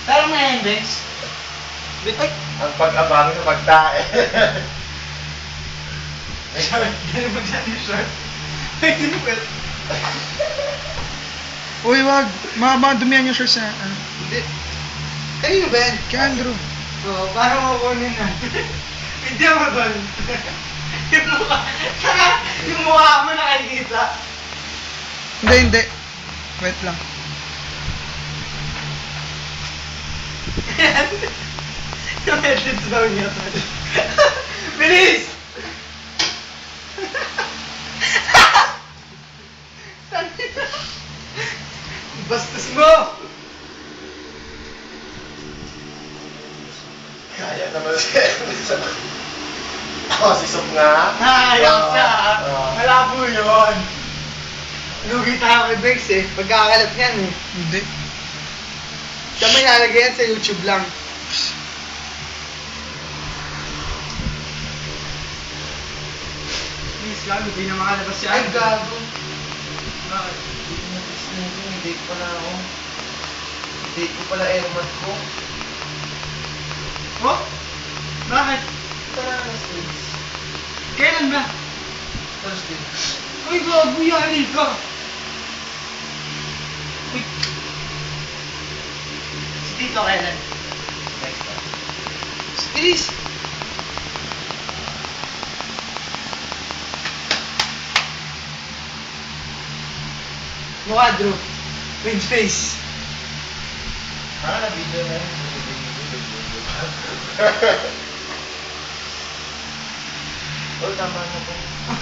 Pero may index. Ay! Ang pag-abang sa pagtae. Ganun ba dyan yung short? Ay, sinipil. Uy, wag. Dumihan yung shorts na. Hindi. Kanino ba yan? Kay Andrew. Oo, parang makukunin na. Hindi mo doon. Yung mukha. Saka, yung mukha mo nakikita. Hindi. Wait lang. Yung edit daw niya. Bilis! Bastos mo! Kaya naman siya. Si Sob nga. Ayaw siya. Oo. Malabo yun. Lugi tayo kay Bex eh. Pagkakalat yan eh. Hindi. Siya may nalagay yan sa YouTube lang. Please, gago. Di na makalabas siya. Ay, gago. Bakit? Hindi ko pala ako. Hindi ko pala airmat ko. Oh? Bakit? Thursday. Kailan ba? Thursday. Uy, gago, yari ka. Uy. Si Tito kailan? Next time. Bilis! Mukha, Drew. With face. Na-video na yun. Oh, tama na po.